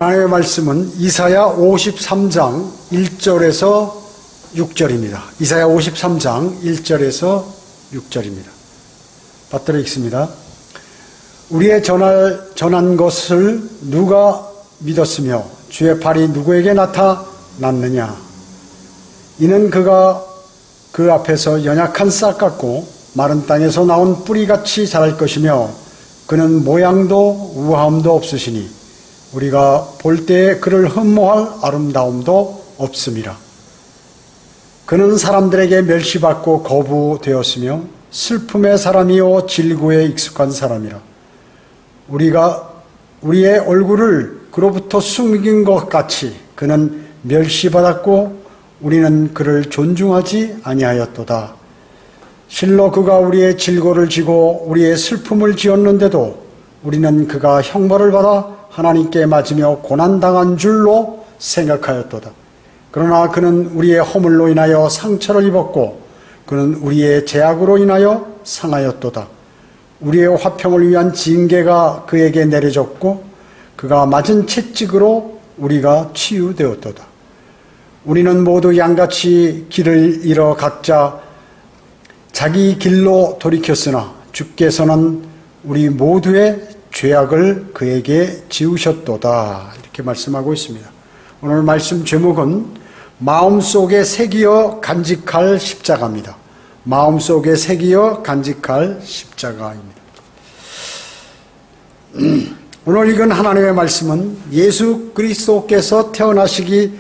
하나님의 말씀은 이사야 53장 1절에서 6절입니다. 이사야 53장 1절에서 6절입니다. 받들어 읽습니다. 우리의 전한 것을 누가 믿었으며 주의 팔이 누구에게 나타났느냐. 이는 그가 그 앞에서 연약한 싹 같고 마른 땅에서 나온 뿌리같이 자랄 것이며 그는 모양도 우아함도 없으시니 우리가 볼 때에 그를 흠모할 아름다움도 없음이라. 그는 사람들에게 멸시받고 거부되었으며 슬픔의 사람이요 질고에 익숙한 사람이라. 우리가 우리의 얼굴을 그로부터 숨긴 것 같이 그는 멸시받았고 우리는 그를 존중하지 아니하였도다. 실로 그가 우리의 질고를 지고 우리의 슬픔을 지었는데도 우리는 그가 형벌을 받아 하나님께 맞으며 고난당한 줄로 생각하였도다. 그러나 그는 우리의 허물로 인하여 상처를 입었고 그는 우리의 죄악으로 인하여 상하였도다. 우리의 화평을 위한 징계가 그에게 내려졌고 그가 맞은 채찍으로 우리가 치유되었도다. 우리는 모두 양같이 길을 잃어 각자 자기 길로 돌이켰으나 주께서는 우리 모두의 죄악을 그에게 지우셨도다. 이렇게 말씀하고 있습니다. 오늘 말씀 제목은 마음속에 새기어 간직할 십자가입니다. 마음속에 새기어 간직할 십자가입니다. 오늘 읽은 하나님의 말씀은 예수 그리스도께서 태어나시기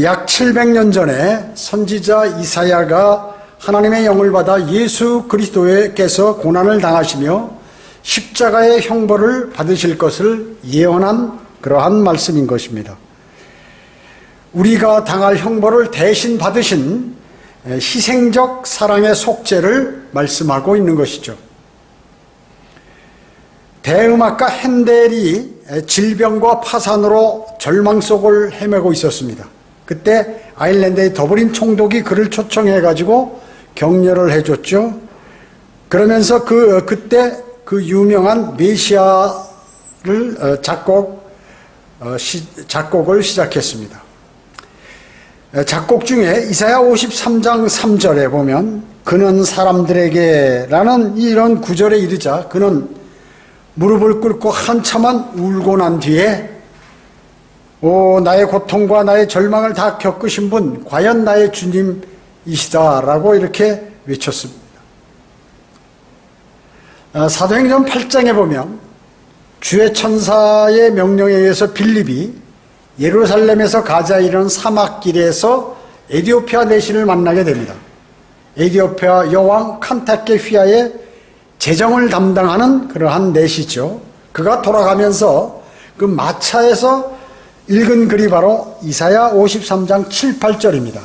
약 700년 전에 선지자 이사야가 하나님의 영을 받아 예수 그리스도께서 고난을 당하시며 십자가의 형벌을 받으실 것을 예언한 그러한 말씀인 것입니다. 우리가 당할 형벌을 대신 받으신 희생적 사랑의 속죄를 말씀하고 있는 것이죠. 대음악가 핸델이 질병과 파산으로 절망 속을 헤매고 있었습니다. 그때 아일랜드의 더블린 총독이 그를 초청해가지고 격려를 해줬죠. 그러면서 그때 그 유명한 메시아를 작곡을 시작했습니다. 작곡 중에 이사야 53장 3절에 보면 그는 사람들에게 라는 이런 구절에 이르자 그는 무릎을 꿇고 한참만 울고 난 뒤에 나의 고통과 나의 절망을 다 겪으신 분 과연 나의 주님이시다라고 이렇게 외쳤습니다. 사도행전 8장에 보면 주의 천사의 명령에 의해서 빌립이 예루살렘에서 가자에 이르는 사막길에서 에디오피아 내신을 만나게 됩니다. 에디오피아 여왕 칸타케 휘하의 재정을 담당하는 그러한 내시죠. 그가 돌아가면서 그 마차에서 읽은 글이 바로 이사야 53장 7, 8절입니다.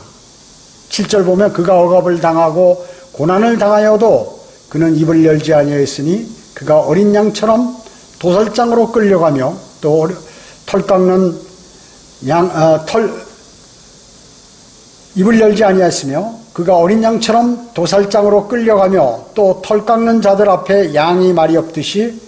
7절 보면 그가 억압을 당하고 고난을 당하여도 그는 입을 열지 아니하였으니 그가 어린 양처럼 도살장으로 끌려가며 또 털 깎는 입을 열지 아니하였으며 그가 어린 양처럼 도살장으로 끌려가며 또 털 깎는 자들 앞에 양이 말이 없듯이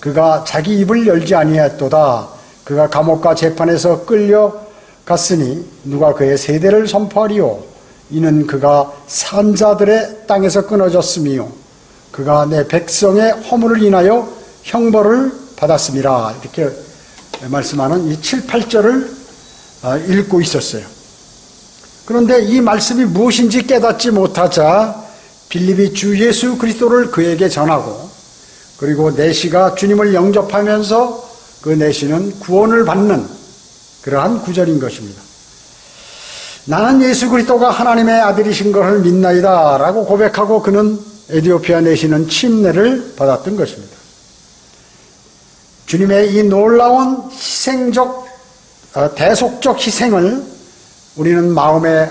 그가 자기 입을 열지 아니하였도다. 그가 감옥과 재판에서 끌려갔으니 누가 그의 세대를 선포하리요. 이는 그가 산자들의 땅에서 끊어졌으며 그가 내 백성의 허물을 인하여 형벌을 받았음이라. 이렇게 말씀하는 이 7, 8절을 읽고 있었어요. 그런데 이 말씀이 무엇인지 깨닫지 못하자 빌립이 주 예수 그리스도를 그에게 전하고 그리고 내시가 주님을 영접하면서 그 내시는 구원을 받는 그러한 구절인 것입니다. 나는 예수 그리스도가 하나님의 아들이신 것을 믿나이다 라고 고백하고 그는 에디오피아 내시는 침례를 받았던 것입니다. 주님의 이 놀라운 대속적 희생을 우리는 마음에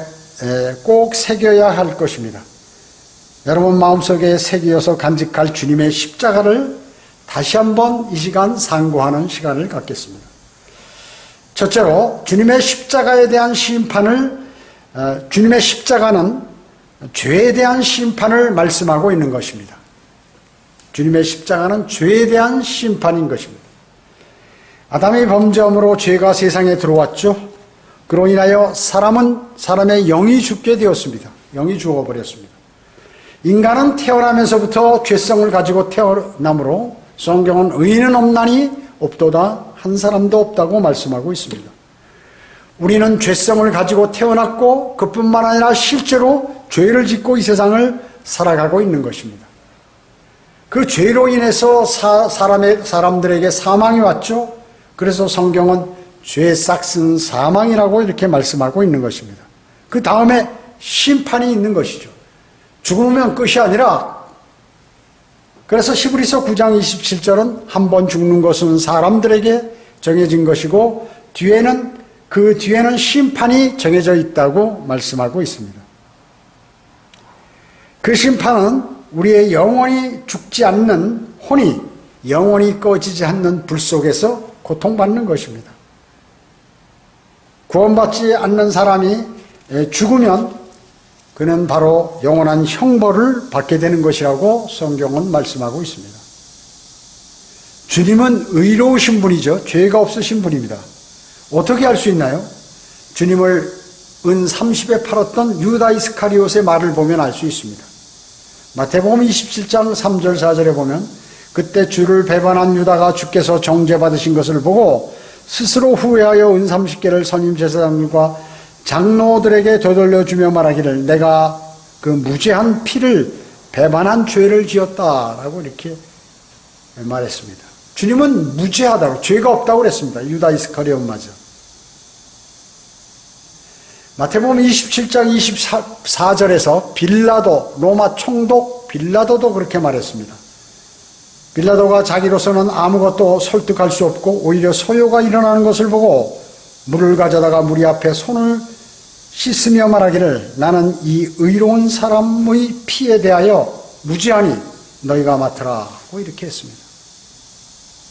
꼭 새겨야 할 것입니다. 여러분 마음속에 새겨서 간직할 주님의 십자가를 다시 한번 이 시간 상고하는 시간을 갖겠습니다. 첫째로 주님의 십자가에 대한 주님의 십자가는 죄에 대한 심판을 말씀하고 있는 것입니다. 주님의 십자가는 죄에 대한 심판인 것입니다. 아담의 범죄함으로 죄가 세상에 들어왔죠. 그로 인하여 사람의 영이 죽게 되었습니다. 영이 죽어버렸습니다. 인간은 태어나면서부터 죄성을 가지고 태어나므로 성경은 의인은 없나니 없도다 한 사람도 없다고 말씀하고 있습니다. 우리는 죄성을 가지고 태어났고 그뿐만 아니라 실제로 죄를 짓고 이 세상을 살아가고 있는 것입니다. 그 죄로 인해서 사람들에게 사망이 왔죠. 그래서 성경은 죄 싹슨 사망이라고 이렇게 말씀하고 있는 것입니다. 그 다음에 심판이 있는 것이죠. 죽으면 끝이 아니라, 그래서 히브리서 9장 27절은 한 번 죽는 것은 사람들에게 정해진 것이고 그 뒤에는 심판이 정해져 있다고 말씀하고 있습니다. 그 심판은 우리의 영원히 죽지 않는 혼이 영원히 꺼지지 않는 불 속에서 고통받는 것입니다. 구원받지 않는 사람이 죽으면 그는 바로 영원한 형벌을 받게 되는 것이라고 성경은 말씀하고 있습니다. 주님은 의로우신 분이죠. 죄가 없으신 분입니다. 어떻게 할 수 있나요? 주님을 은 30에 팔았던 유다 이스카리옷의 말을 보면 알 수 있습니다. 마태복음 27장 3절 4절에 보면 그때 주를 배반한 유다가 주께서 정죄받으신 것을 보고 스스로 후회하여 은 30개를 선임 제사장들과 장로들에게 되돌려주며 말하기를 내가 그 무죄한 피를 배반한 죄를 지었다라고 이렇게 말했습니다. 주님은 무죄하다고, 죄가 없다고 그랬습니다. 유다 이스카리온마저. 마태복음 27장 24절에서 빌라도, 로마 총독 빌라도도 그렇게 말했습니다. 빌라도가 자기로서는 아무것도 설득할 수 없고 오히려 소요가 일어나는 것을 보고 물을 가져다가 무리 앞에 손을 씻으며 말하기를 나는 이 의로운 사람의 피에 대하여 무죄하니 너희가 맡으라고 이렇게 했습니다.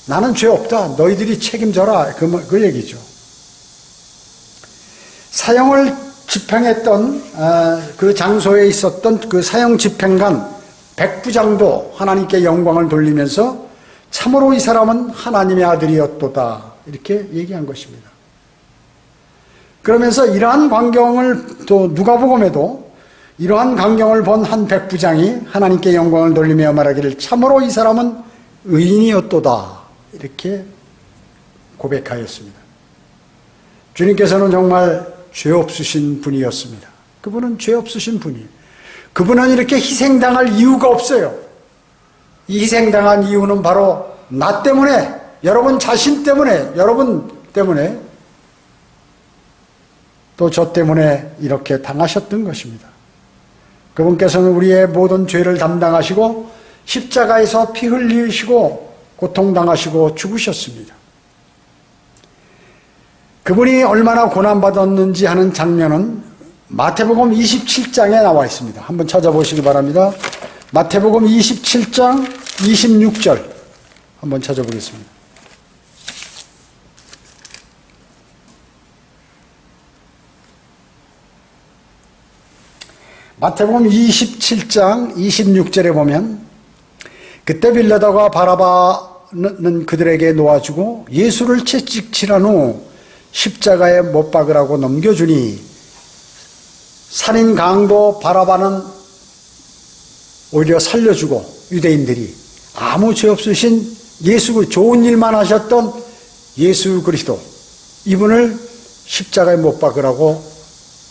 나는 죄 없다. 너희들이 책임져라. 그 얘기죠. 사형을 집행했던 그 장소에 있었던 그 사형 집행관 백부장도 하나님께 영광을 돌리면서 참으로 이 사람은 하나님의 아들이었도다 이렇게 얘기한 것입니다. 그러면서 이러한 광경을 또 누가복음에도 이러한 광경을 본 한 백부장이 하나님께 영광을 돌리며 말하기를 참으로 이 사람은 의인이었도다 이렇게 고백하였습니다. 주님께서는 정말 죄 없으신 분이었습니다. 그분은 죄 없으신 분이에요. 그분은 이렇게 희생당할 이유가 없어요. 이 희생당한 이유는 바로 나 때문에, 여러분 자신 때문에, 여러분 때문에, 또 저 때문에 이렇게 당하셨던 것입니다. 그분께서는 우리의 모든 죄를 담당하시고 십자가에서 피 흘리시고 고통당하시고 죽으셨습니다. 그분이 얼마나 고난받았는지 하는 장면은 마태복음 27장에 나와 있습니다. 한번 찾아보시기 바랍니다. 마태복음 27장 26절 한번 찾아보겠습니다. 마태복음 27장 26절에 보면 그때 빌라도가 바라바는 그들에게 놓아주고 예수를 채찍 칠한 후 십자가에 못 박으라고 넘겨주니 살인 강도 바라바는 오히려 살려주고 유대인들이 아무 죄 없으신 예수, 좋은 일만 하셨던 예수 그리스도 이분을 십자가에 못 박으라고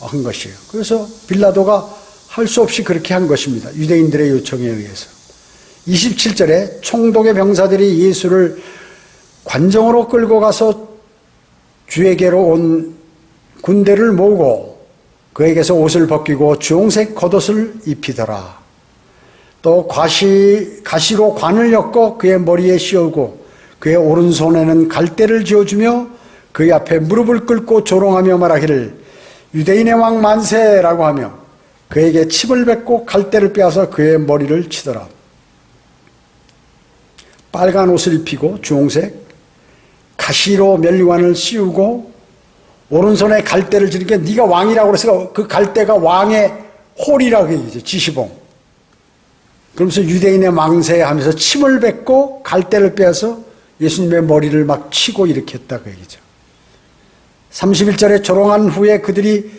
한 것이에요. 그래서 빌라도가 할 수 없이 그렇게 한 것입니다. 유대인들의 요청에 의해서. 27절에 총독의 병사들이 예수를 관정으로 끌고 가서 주에게로 온 군대를 모으고 그에게서 옷을 벗기고 주홍색 겉옷을 입히더라. 또 가시로 관을 엮고 그의 머리에 씌우고 그의 오른손에는 갈대를 쥐어주며 그의 앞에 무릎을 꿇고 조롱하며 말하기를 유대인의 왕 만세라고 하며 그에게 침을 뱉고 갈대를 빼앗아 그의 머리를 치더라. 빨간 옷을 입히고 주홍색 가시로 면류관을 씌우고 오른손에 갈대를 쥐니까 네가 왕이라고 그래서 그 갈대가 왕의 홀이라고 얘기죠. 지시봉. 그러면서 유대인의 망세 하면서 침을 뱉고 갈대를 빼앗아 예수님의 머리를 막 치고 이렇게 했다 그 얘기죠. 31절에 조롱한 후에 그들이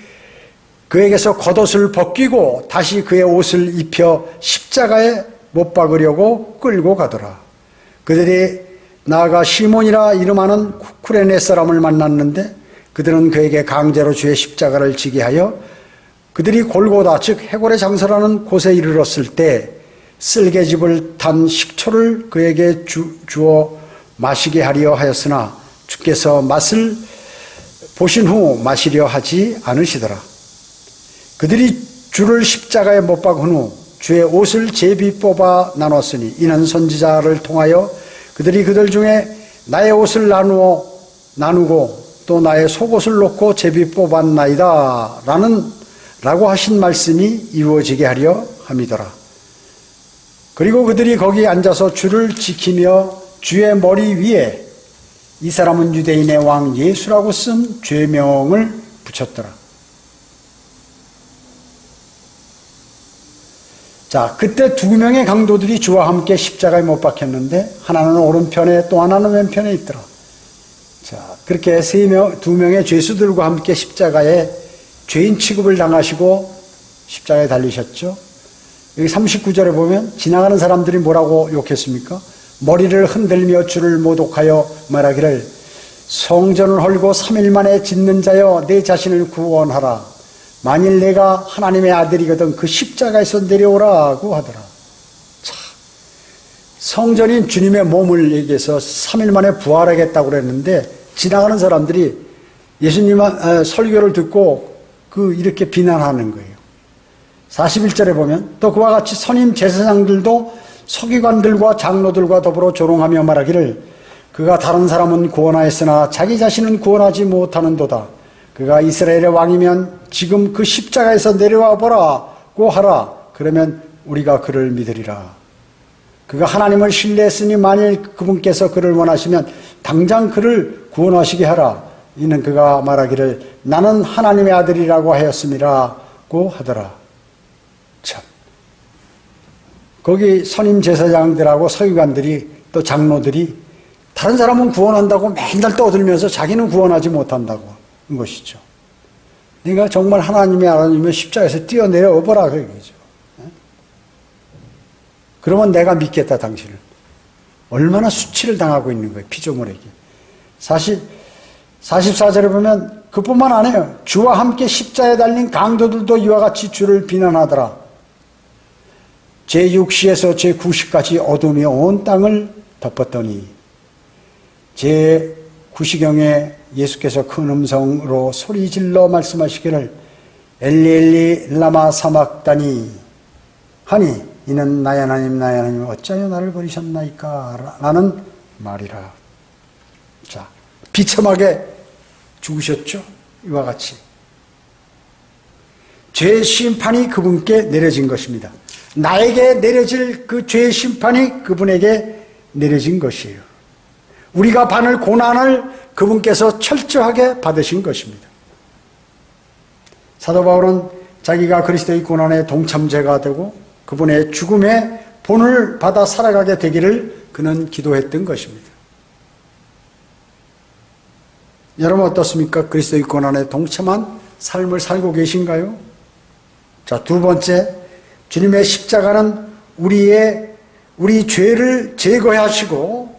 그에게서 겉옷을 벗기고 다시 그의 옷을 입혀 십자가에 못 박으려고 끌고 가더라. 그들이 나아가 시몬이라 이름하는 쿠레네 사람을 만났는데 그들은 그에게 강제로 주의 십자가를 지게 하여 그들이 골고다 즉 해골의 장사라는 곳에 이르렀을 때 쓸개즙을 탄 식초를 그에게 주어 마시게 하려 하였으나 주께서 맛을 보신 후 마시려 하지 않으시더라. 그들이 주를 십자가에 못 박은 후 주의 옷을 제비 뽑아 나눴으니 이는 선지자를 통하여 그들이 그들 중에 나의 옷을 나누고 또 나의 속옷을 놓고 제비 뽑았나이다 라고 하신 말씀이 이루어지게 하려 함이더라. 그리고 그들이 거기 앉아서 주를 지키며 주의 머리 위에 이 사람은 유대인의 왕 예수라고 쓴 죄명을 붙였더라. 자, 그때 두 명의 강도들이 주와 함께 십자가에 못 박혔는데 하나는 오른편에 또 하나는 왼편에 있더라. 자, 그렇게 두 명의 죄수들과 함께 십자가에 죄인 취급을 당하시고 십자가에 달리셨죠. 여기 39절에 보면 지나가는 사람들이 뭐라고 욕했습니까? 머리를 흔들며 주를 모독하여 말하기를 성전을 헐고 3일 만에 짓는 자여 내 자신을 구원하라. 만일 내가 하나님의 아들이거든 그 십자가에서 내려오라고 하더라. 자, 성전인 주님의 몸을 얘기해서 3일 만에 부활하겠다고 그랬는데 지나가는 사람들이 예수님 설교를 듣고 이렇게 비난하는 거예요. 41절에 보면 또 그와 같이 선임 제사장들도 서기관들과 장로들과 더불어 조롱하며 말하기를 그가 다른 사람은 구원하였으나 자기 자신은 구원하지 못하는도다. 그가 이스라엘의 왕이면 지금 그 십자가에서 내려와 보라고 하라. 그러면 우리가 그를 믿으리라. 그가 하나님을 신뢰했으니 만일 그분께서 그를 원하시면 당장 그를 구원하시게 하라. 이는 그가 말하기를 나는 하나님의 아들이라고 하였음이라고 하더라. 참, 거기 선임 제사장들하고 서기관들이 또 장로들이 다른 사람은 구원한다고 맨날 떠들면서 자기는 구원하지 못한다고 한 것이죠. 네가 정말 하나님의 아들이면 십자가에서 뛰어내려 보라 그 얘기죠. 그러면 내가 믿겠다 당신을. 얼마나 수치를 당하고 있는 거예요. 피조물에게. 사실 44절에 보면 그뿐만 아니에요. 주와 함께 십자가에 달린 강도들도 이와 같이 주를 비난하더라. 제6시에서 제9시까지 어둠이 온 땅을 덮었더니 제9시경에 예수께서 큰 음성으로 소리질러 말씀하시기를 엘리 엘리 라마 사막다니 하니 이는 나의 하나님 나의 하나님 어찌하여 나를 버리셨나이까 라는 말이라. 자, 비참하게 죽으셨죠. 이와 같이 죄의 심판이 그분께 내려진 것입니다. 나에게 내려질 그 죄의 심판이 그분에게 내려진 것이에요. 우리가 받을 고난을 그분께서 철저하게 받으신 것입니다. 사도 바울은 자기가 그리스도의 고난의 동참자가 되고 그분의 죽음의 본을 받아 살아가게 되기를 그는 기도했던 것입니다. 여러분 어떻습니까? 그리스도의 고난에 동참한 삶을 살고 계신가요? 자, 두 번째, 주님의 십자가는 우리 죄를 제거하시고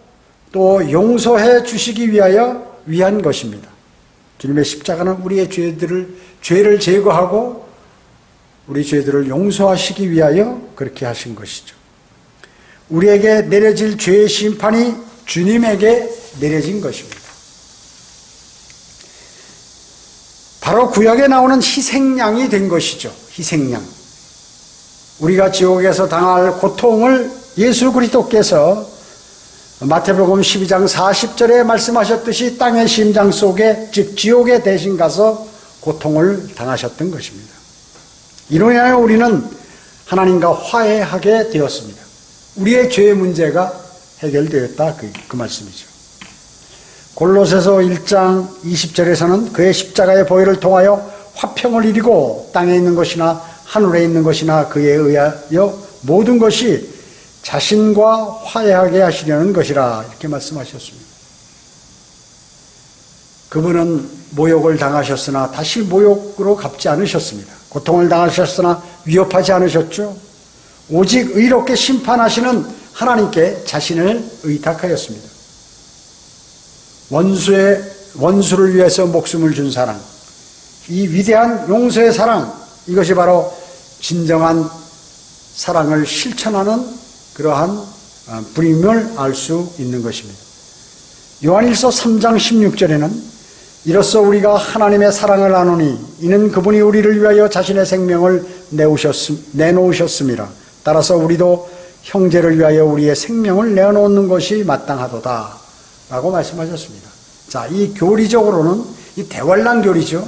또 용서해 주시기 위한 것입니다. 주님의 십자가는 우리의 죄를 제거하고 우리 죄들을 용서하시기 위하여 그렇게 하신 것이죠. 우리에게 내려질 죄의 심판이 주님에게 내려진 것입니다. 바로 구약에 나오는 희생양이 된 것이죠. 희생양. 우리가 지옥에서 당할 고통을 예수 그리스도께서 마태복음 12장 40절에 말씀하셨듯이 땅의 심장 속에 즉 지옥에 대신 가서 고통을 당하셨던 것입니다. 이로 인하여 우리는 하나님과 화해하게 되었습니다. 우리의 죄의 문제가 해결되었다 그 말씀이죠. 골로새서 1장 20절에서는 그의 십자가의 보혈을 통하여 화평을 이루고 땅에 있는 것이나 하늘에 있는 것이나 그에 의하여 모든 것이 자신과 화해하게 하시려는 것이라 이렇게 말씀하셨습니다. 그분은 모욕을 당하셨으나 다시 모욕으로 갚지 않으셨습니다. 고통을 당하셨으나 위협하지 않으셨죠. 오직 의롭게 심판하시는 하나님께 자신을 의탁하였습니다. 원수를 위해서 목숨을 준 사랑, 이 위대한 용서의 사랑, 이것이 바로 진정한 사랑을 실천하는 그러한 분임을 알 수 있는 것입니다. 요한일서 3장 16절에는 이로써 우리가 하나님의 사랑을 아노니 이는 그분이 우리를 위하여 자신의 생명을 내놓으셨습니다. 따라서 우리도 형제를 위하여 우리의 생명을 내놓는 것이 마땅하도다 라고 말씀하셨습니다. 자, 이 교리적으로는 이 대환란 교리죠.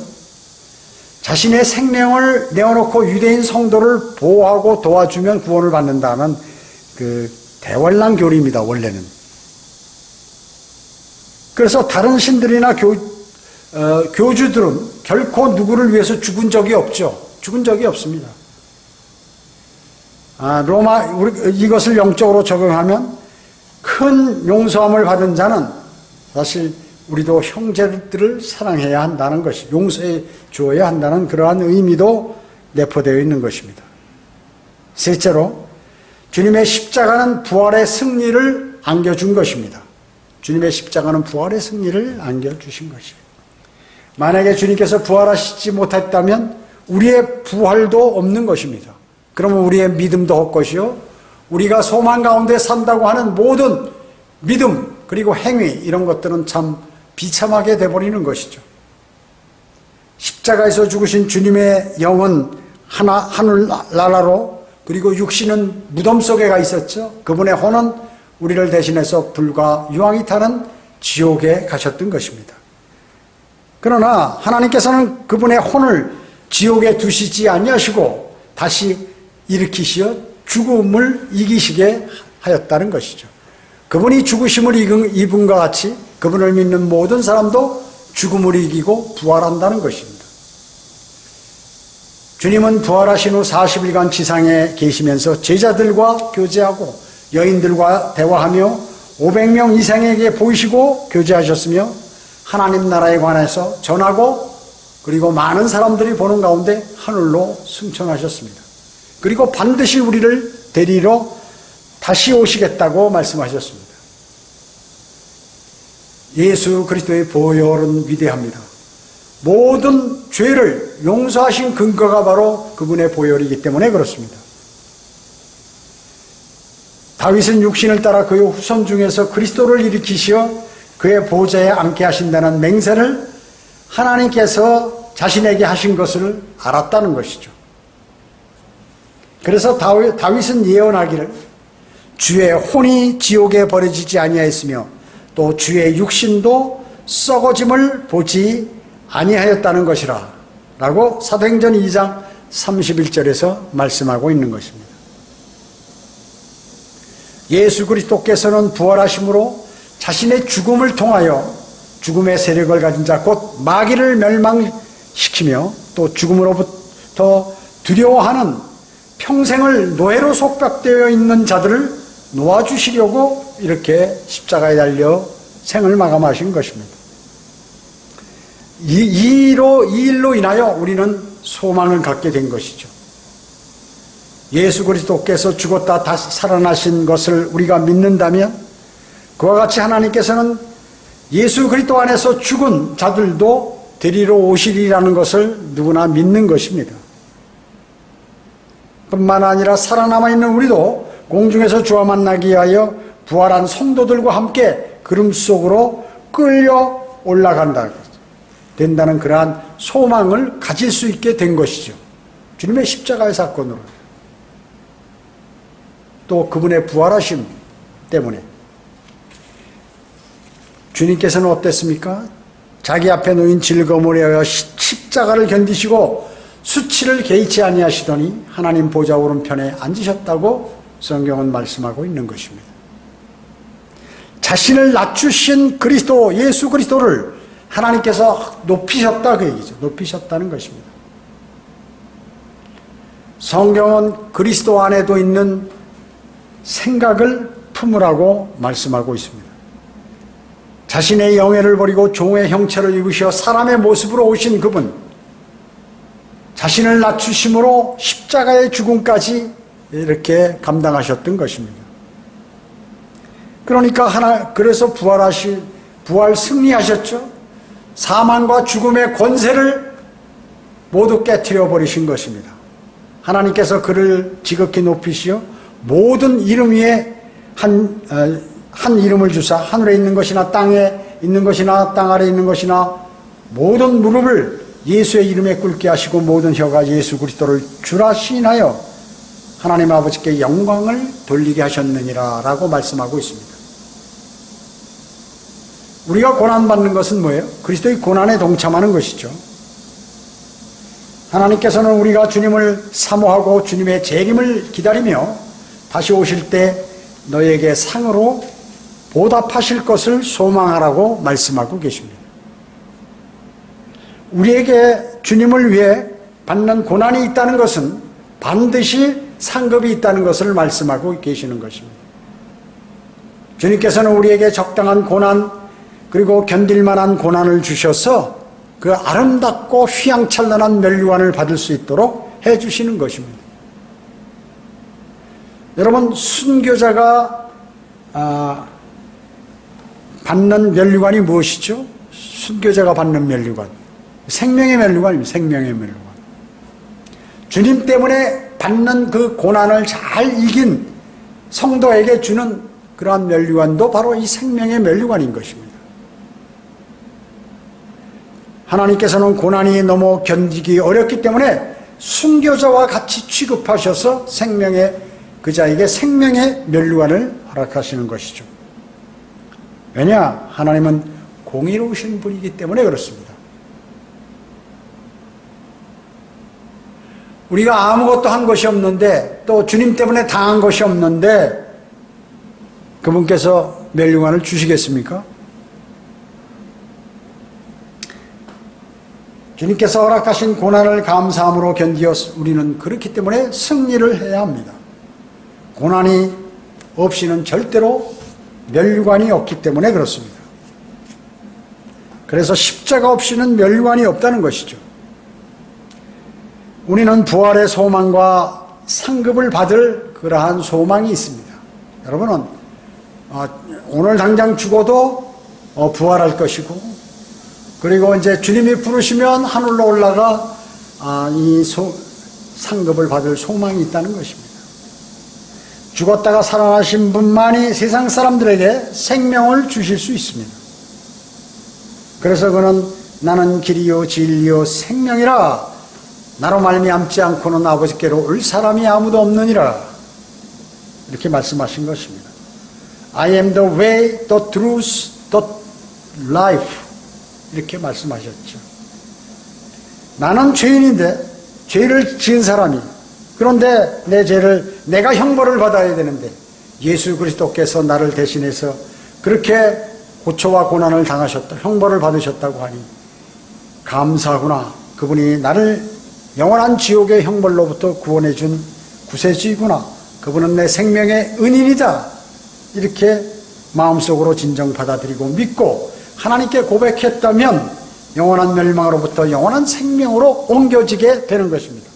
자신의 생명을 내어놓고 유대인 성도를 보호하고 도와주면 구원을 받는다는 그 대환란 교리입니다, 원래는. 그래서 다른 신들이나 교주들은 결코 누구를 위해서 죽은 적이 없죠. 죽은 적이 없습니다. 이것을 영적으로 적용하면 큰 용서함을 받은 자는 사실 우리도 형제들을 사랑해야 한다는 것이, 용서해 주어야 한다는 그러한 의미도 내포되어 있는 것입니다. 셋째로, 주님의 십자가는 부활의 승리를 안겨준 것입니다. 주님의 십자가는 부활의 승리를 안겨주신 것이에요. 만약에 주님께서 부활하시지 못했다면 우리의 부활도 없는 것입니다. 그러면 우리의 믿음도 헛것이요, 우리가 소망 가운데 산다고 하는 모든 믿음 그리고 행위, 이런 것들은 참 비참하게 돼버리는 것이죠. 십자가에서 죽으신 주님의 영은 하늘나라로, 그리고 육신은 무덤 속에 가 있었죠. 그분의 혼은 우리를 대신해서 불과 유황이 타는 지옥에 가셨던 것입니다. 그러나 하나님께서는 그분의 혼을 지옥에 두시지 아니하시고 다시 일으키시어 죽음을 이기시게 하였다는 것이죠. 그분이 죽으심을 입은과 같이 그분을 믿는 모든 사람도 죽음을 이기고 부활한다는 것입니다. 주님은 부활하신 후 40일간 지상에 계시면서 제자들과 교제하고 여인들과 대화하며 500명 이상에게 보이시고 교제하셨으며 하나님 나라에 관해서 전하고, 그리고 많은 사람들이 보는 가운데 하늘로 승천하셨습니다. 그리고 반드시 우리를 데리러 다시 오시겠다고 말씀하셨습니다. 예수 그리스도의 보혈은 위대합니다. 모든 죄를 용서하신 근거가 바로 그분의 보혈이기 때문에 그렇습니다. 다윗은 육신을 따라 그의 후손 중에서 그리스도를 일으키시어 그의 보좌에 앉게 하신다는 맹세를 하나님께서 자신에게 하신 것을 알았다는 것이죠. 그래서 다윗은 예언하기를 주의 혼이 지옥에 버려지지 아니하였으며 또 주의 육신도 썩어짐을 보지 아니하였다는 것이라 라고 사도행전 2장 31절에서 말씀하고 있는 것입니다. 예수 그리스도께서는 부활하심으로 자신의 죽음을 통하여 죽음의 세력을 가진 자 곧 마귀를 멸망시키며 또 죽음으로부터 두려워하는 평생을 노예로 속박되어 있는 자들을 놓아주시려고 이렇게 십자가에 달려 생을 마감하신 것입니다. 이 일로 인하여 우리는 소망을 갖게 된 것이죠. 예수 그리스도께서 죽었다 다시 살아나신 것을 우리가 믿는다면 그와 같이 하나님께서는 예수 그리스도 안에서 죽은 자들도 데리러 오시리라는 것을 누구나 믿는 것입니다. 뿐만 아니라 살아남아 있는 우리도 공중에서 주와 만나기 위하여 부활한 성도들과 함께 구름 속으로 끌려 올라간다 된다는 그러한 소망을 가질 수 있게 된 것이죠. 주님의 십자가의 사건으로, 또 그분의 부활하심 때문에. 주님께서는 어땠습니까? 자기 앞에 놓인 즐거움을 위하여 십자가를 견디시고 수치를 개의치 아니하시더니 하나님 보좌 오른편에 앉으셨다고 성경은 말씀하고 있는 것입니다. 자신을 낮추신 그리스도, 예수 그리스도를 하나님께서 높이셨다, 그 얘기죠. 높이셨다는 것입니다. 성경은 그리스도 안에도 있는 생각을 품으라고 말씀하고 있습니다. 자신의 영예를 버리고 종의 형체를 입으셔 사람의 모습으로 오신 그분, 자신을 낮추심으로 십자가의 죽음까지 이렇게 감당하셨던 것입니다. 그러니까 그래서 부활 승리하셨죠. 사망과 죽음의 권세를 모두 깨트려 버리신 것입니다. 하나님께서 그를 지극히 높이시어 모든 이름 위에 한 이름을 주사 하늘에 있는 것이나 땅에 있는 것이나 땅 아래에 있는 것이나 모든 무릎을 예수의 이름에 꿇게 하시고 모든 혀가 예수 그리스도를 주라 시인하여 하나님 아버지께 영광을 돌리게 하셨느니라 라고 말씀하고 있습니다. 우리가 고난받는 것은 뭐예요? 그리스도의 고난에 동참하는 것이죠. 하나님께서는 우리가 주님을 사모하고 주님의 재림을 기다리며 다시 오실 때 너에게 상으로 보답하실 것을 소망하라고 말씀하고 계십니다. 우리에게 주님을 위해 받는 고난이 있다는 것은 반드시 상급이 있다는 것을 말씀하고 계시는 것입니다. 주님께서는 우리에게 적당한 고난 그리고 견딜 만한 고난을 주셔서 그 아름답고 휘황찬란한 면류관을 받을 수 있도록 해주시는 것입니다. 여러분, 순교자가 받는 면류관이 무엇이죠? 순교자가 받는 면류관, 생명의 면류관입니다. 생명의 면류관. 주님 때문에 받는 그 고난을 잘 이긴 성도에게 주는 그러한 면류관도 바로 이 생명의 면류관인 것입니다. 하나님께서는 고난이 너무 견디기 어렵기 때문에 순교자와 같이 취급하셔서 그자에게 생명의 면류관을 허락하시는 것이죠. 왜냐? 하나님은 공의로우신 분이기 때문에 그렇습니다. 우리가 아무것도 한 것이 없는데 또 주님 때문에 당한 것이 없는데 그분께서 면류관을 주시겠습니까? 주님께서 허락하신 고난을 감사함으로 견디어 우리는 그렇기 때문에 승리를 해야 합니다. 고난이 없이는 절대로 면류관이 없기 때문에 그렇습니다. 그래서 십자가 없이는 면류관이 없다는 것이죠. 우리는 부활의 소망과 상급을 받을 그러한 소망이 있습니다. 여러분은 오늘 당장 죽어도 부활할 것이고, 그리고 이제 주님이 부르시면 하늘로 올라가 이 상급을 받을 소망이 있다는 것입니다. 죽었다가 살아나신 분만이 세상 사람들에게 생명을 주실 수 있습니다. 그래서 그는 나는 길이요 진리요 생명이라 나로 말미암지 않고는 아버지께로 올 사람이 아무도 없느니라 이렇게 말씀하신 것입니다. I am the way, the truth, the life 이렇게 말씀하셨죠. 나는 죄인인데 죄를 지은 사람이, 그런데 내 죄를 내가 형벌을 받아야 되는데 예수 그리스도께서 나를 대신해서 그렇게 고초와 고난을 당하셨다, 형벌을 받으셨다고 하니 감사하구나. 그분이 나를 영원한 지옥의 형벌로부터 구원해 준 구세주이구나. 그분은 내 생명의 은인이다. 이렇게 마음속으로 진정 받아들이고 믿고 하나님께 고백했다면 영원한 멸망으로부터 영원한 생명으로 옮겨지게 되는 것입니다.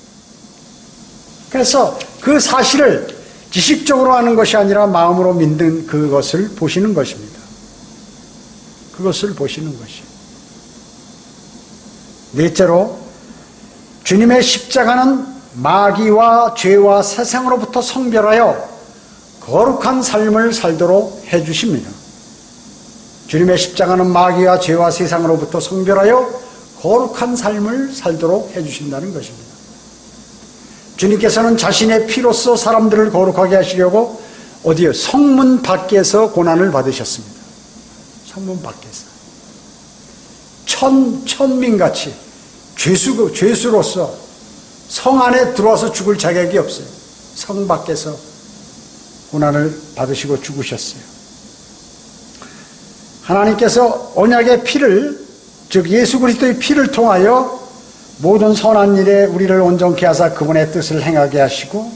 그래서 그 사실을 지식적으로 하는 것이 아니라 마음으로 믿는 그것을 보시는 것입니다. 그것을 보시는 것이에요. 넷째로, 주님의 십자가는 마귀와 죄와 세상으로부터 성별하여 거룩한 삶을 살도록 해주십니다. 주님의 십자가는 마귀와 죄와 세상으로부터 성별하여 거룩한 삶을 살도록 해주신다는 것입니다. 주님께서는 자신의 피로써 사람들을 거룩하게 하시려고 어디요? 성문 밖에서 고난을 받으셨습니다. 성문 밖에서. 천민같이 죄수로서 성 안에 들어와서 죽을 자격이 없어요. 성 밖에서 고난을 받으시고 죽으셨어요. 하나님께서 언약의 피를, 즉 예수 그리스도의 피를 통하여 모든 선한 일에 우리를 온전케 하사 그분의 뜻을 행하게 하시고,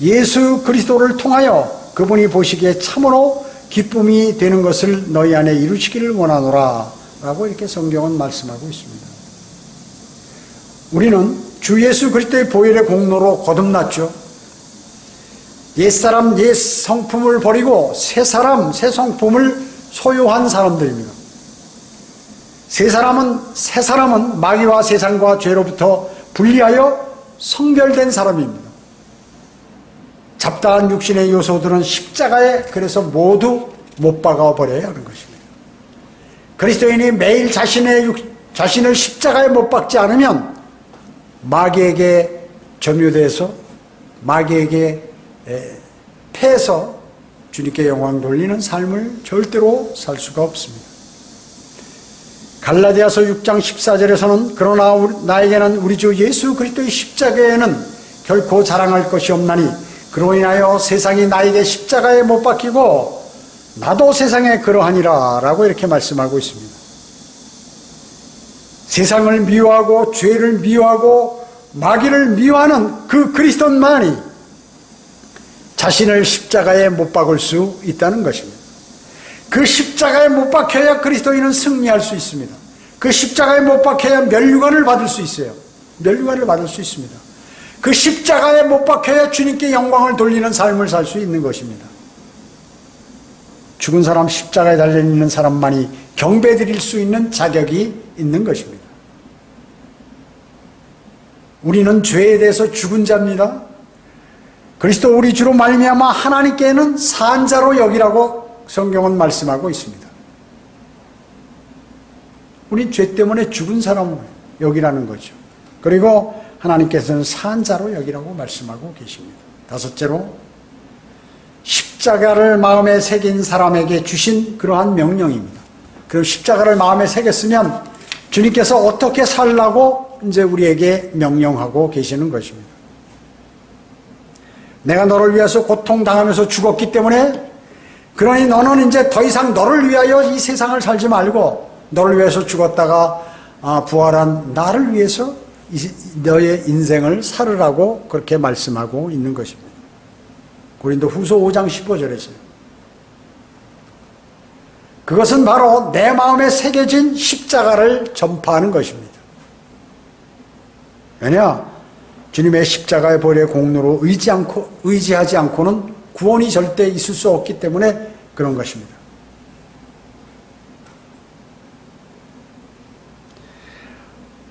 예수 그리스도를 통하여 그분이 보시기에 참으로 기쁨이 되는 것을 너희 안에 이루시기를 원하노라 라고 이렇게 성경은 말씀하고 있습니다. 우리는 주 예수 그리스도의 보혈의 공로로 거듭났죠. 옛사람 옛 성품을 버리고 새 사람 새 성품을 소유한 사람들입니다. 새 사람은 마귀와 세상과 죄로부터 분리하여 성별된 사람입니다. 잡다한 육신의 요소들은 십자가에 그래서 모두 못 박아 버려야 하는 것입니다. 그리스도인이 매일 자신을 십자가에 못 박지 않으면 마귀에게 점유돼서 마귀에게 패해서 주님께 영광 돌리는 삶을 절대로 살 수가 없습니다. 갈라디아서 6장 14절에서는 그러나 나에게는 우리 주 예수 그리스도의 십자가에는 결코 자랑할 것이 없나니 그로 인하여 세상이 나에게 십자가에 못 박히고 나도 세상에 그러하니라 라고 이렇게 말씀하고 있습니다. 세상을 미워하고 죄를 미워하고 마귀를 미워하는 그 그리스도만이 자신을 십자가에 못 박을 수 있다는 것입니다. 그 십자가에 못 박혀야 그리스도인은 승리할 수 있습니다. 그 십자가에 못 박혀야 면류관을 받을 수 있어요. 면류관을 받을 수 있습니다. 그 십자가에 못 박혀야 주님께 영광을 돌리는 삶을 살 수 있는 것입니다. 죽은 사람, 십자가에 달려있는 사람만이 경배드릴 수 있는 자격이 있는 것입니다. 우리는 죄에 대해서 죽은 자입니다. 그리스도 우리 주로 말미암아 하나님께는 산 자로 여기라고 성경은 말씀하고 있습니다. 우리 죄 때문에 죽은 사람을 여기라는 거죠. 그리고 하나님께서는 산 자로 여기라고 말씀하고 계십니다. 다섯째로 십자가를 마음에 새긴 사람에게 주신 그러한 명령입니다. 그리고 십자가를 마음에 새겼으면 주님께서 어떻게 살라고 이제 우리에게 명령하고 계시는 것입니다. 내가 너를 위해서 고통당하면서 죽었기 때문에 그러니 너는 이제 더 이상 너를 위하여 이 세상을 살지 말고 너를 위해서 죽었다가 부활한 나를 위해서 너의 인생을 살으라고 그렇게 말씀하고 있는 것입니다. 고린도후서 5장 15절에서요. 그것은 바로 내 마음에 새겨진 십자가를 전파하는 것입니다. 왜냐? 주님의 십자가의 보혈의 공로로 의지하지 않고는 구원이 절대 있을 수 없기 때문에 그런 것입니다.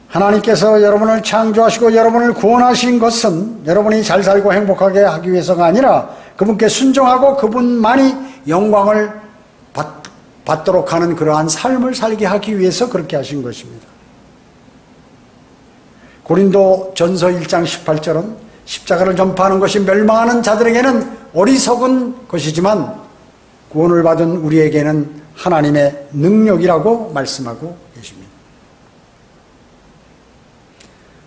하나님께서 여러분을 창조하시고 여러분을 구원하신 것은 여러분이 잘 살고 행복하게 하기 위해서가 아니라 그분께 순종하고 그분만이 영광을 받도록 하는 그러한 삶을 살게 하기 위해서 그렇게 하신 것입니다. 고린도 전서 1장 18절은 십자가를 전파하는 것이 멸망하는 자들에게는 어리석은 것이지만 구원을 받은 우리에게는 하나님의 능력이라고 말씀하고 계십니다.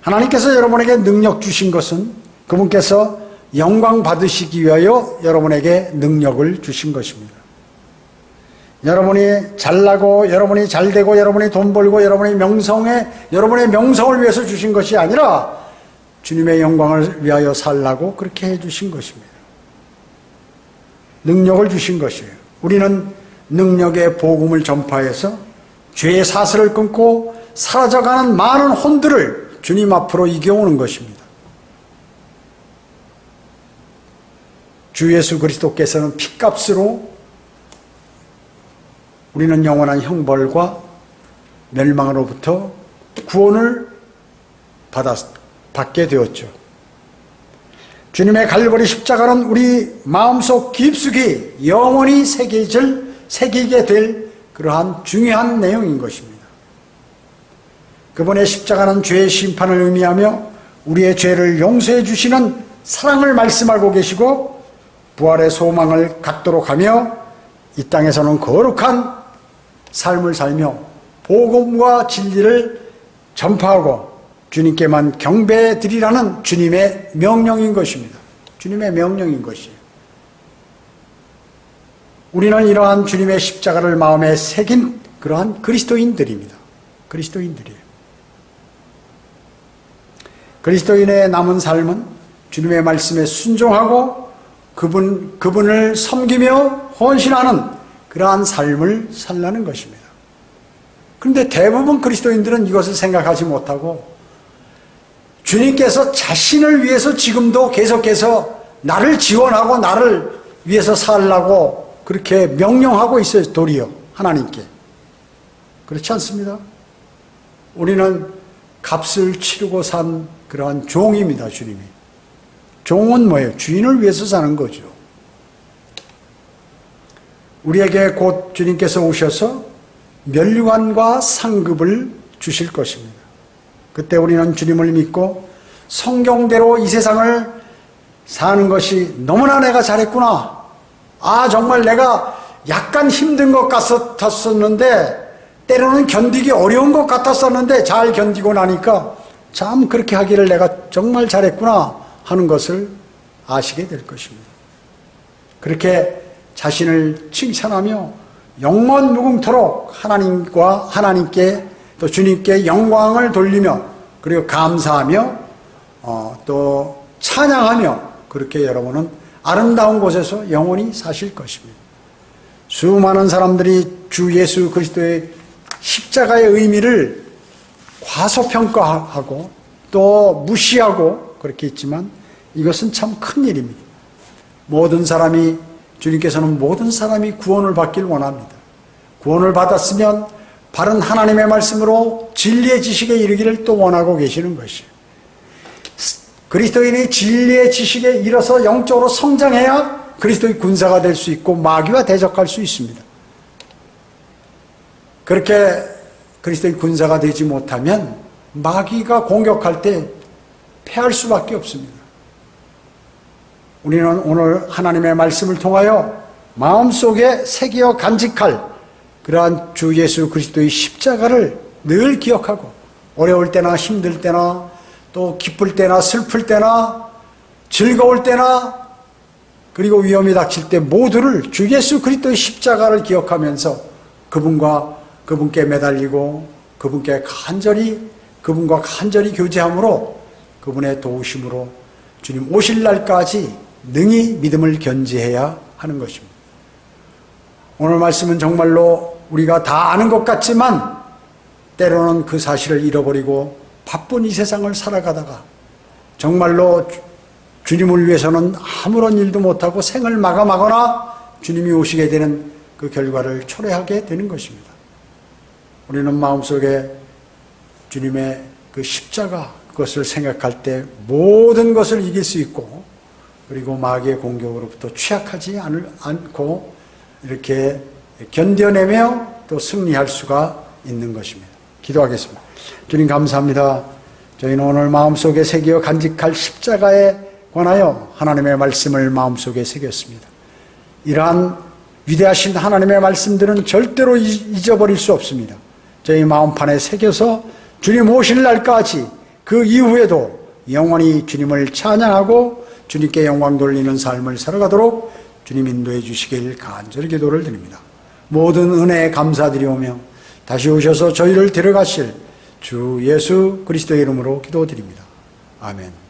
하나님께서 여러분에게 능력 주신 것은 그분께서 영광 받으시기 위하여 여러분에게 능력을 주신 것입니다. 여러분이 잘나고 여러분이 잘되고 여러분이 돈 벌고 여러분의 명성을 위해서 주신 것이 아니라 주님의 영광을 위하여 살라고 그렇게 해주신 것입니다. 능력을 주신 것이에요. 우리는 능력의 복음을 전파해서 죄의 사슬을 끊고 사라져가는 많은 혼들을 주님 앞으로 이겨오는 것입니다. 주 예수 그리스도께서는 핏값으로 우리는 영원한 형벌과 멸망으로부터 구원을 받게 되었죠. 주님의 갈보리 십자가는 우리 마음속 깊숙이 영원히 새기게 될 그러한 중요한 내용인 것입니다. 그분의 십자가는 죄의 심판을 의미하며 우리의 죄를 용서해 주시는 사랑을 말씀하고 계시고 부활의 소망을 갖도록 하며 이 땅에서는 거룩한 삶을 살며 복음과 진리를 전파하고 주님께만 경배해 드리라는 주님의 명령인 것입니다. 주님의 명령인 것이에요. 우리는 이러한 주님의 십자가를 마음에 새긴 그러한 그리스도인들입니다. 그리스도인들이에요. 그리스도인의 남은 삶은 주님의 말씀에 순종하고 그분을 섬기며 헌신하는 그러한 삶을 살라는 것입니다. 그런데 대부분 그리스도인들은 이것을 생각하지 못하고 주님께서 자신을 위해서 지금도 계속해서 나를 지원하고 나를 위해서 살라고 그렇게 명령하고 있어요. 도리어 하나님께. 그렇지 않습니다. 우리는 값을 치르고 산 그러한 종입니다. 주님이. 종은 뭐예요? 주인을 위해서 사는 거죠. 우리에게 곧 주님께서 오셔서 면류관과 상급을 주실 것입니다. 그때 우리는 주님을 믿고 성경대로 이 세상을 사는 것이 너무나 내가 잘했구나. 정말 내가 약간 힘든 것 같았었는데 때로는 견디기 어려운 것 같았었는데 잘 견디고 나니까 참 그렇게 하기를 내가 정말 잘했구나 하는 것을 아시게 될 것입니다. 그렇게 자신을 칭찬하며 영원 무궁토록 하나님께 또 주님께 영광을 돌리며 그리고 감사하며 또 찬양하며 그렇게 여러분은 아름다운 곳에서 영원히 사실 것입니다. 수많은 사람들이 주 예수 그리스도의 십자가의 의미를 과소평가하고 또 무시하고 그렇게 있지만 이것은 참 큰일입니다. 주님께서는 모든 사람이 구원을 받길 원합니다. 구원을 받았으면 바른 하나님의 말씀으로 진리의 지식에 이르기를 또 원하고 계시는 것이에요. 그리스도인이 진리의 지식에 이르러서 영적으로 성장해야 그리스도의 군사가 될 수 있고 마귀와 대적할 수 있습니다. 그렇게 그리스도의 군사가 되지 못하면 마귀가 공격할 때 패할 수밖에 없습니다. 우리는 오늘 하나님의 말씀을 통하여 마음속에 새기어 간직할 그러한 주 예수 그리스도의 십자가를 늘 기억하고 어려울 때나 힘들 때나 또 기쁠 때나 슬플 때나 즐거울 때나 그리고 위험이 닥칠 때 모두를 주 예수 그리스도의 십자가를 기억하면서 그분께 매달리고 그분과 간절히 교제함으로 그분의 도우심으로 주님 오실 날까지 능히 믿음을 견지해야 하는 것입니다. 오늘 말씀은 정말로 우리가 다 아는 것 같지만 때로는 그 사실을 잃어버리고 바쁜 이 세상을 살아가다가 정말로 주님을 위해서는 아무런 일도 못하고 생을 마감하거나 주님이 오시게 되는 그 결과를 초래하게 되는 것입니다. 우리는 마음속에 주님의 그 십자가 그것을 생각할 때 모든 것을 이길 수 있고 그리고 마귀의 공격으로부터 취약하지 않고 이렇게 견뎌내며 또 승리할 수가 있는 것입니다. 기도하겠습니다. 주님 감사합니다. 저희는 오늘 마음속에 새겨 간직할 십자가에 관하여 하나님의 말씀을 마음속에 새겼습니다. 이러한 위대하신 하나님의 말씀들은 절대로 잊어버릴 수 없습니다. 저희 마음판에 새겨서 주님 오실 날까지 그 이후에도 영원히 주님을 찬양하고 주님께 영광 돌리는 삶을 살아가도록 주님 인도해 주시길 간절히 기도를 드립니다. 모든 은혜에 감사드리오며 다시 오셔서 저희를 데려가실 주 예수 그리스도의 이름으로 기도드립니다. 아멘.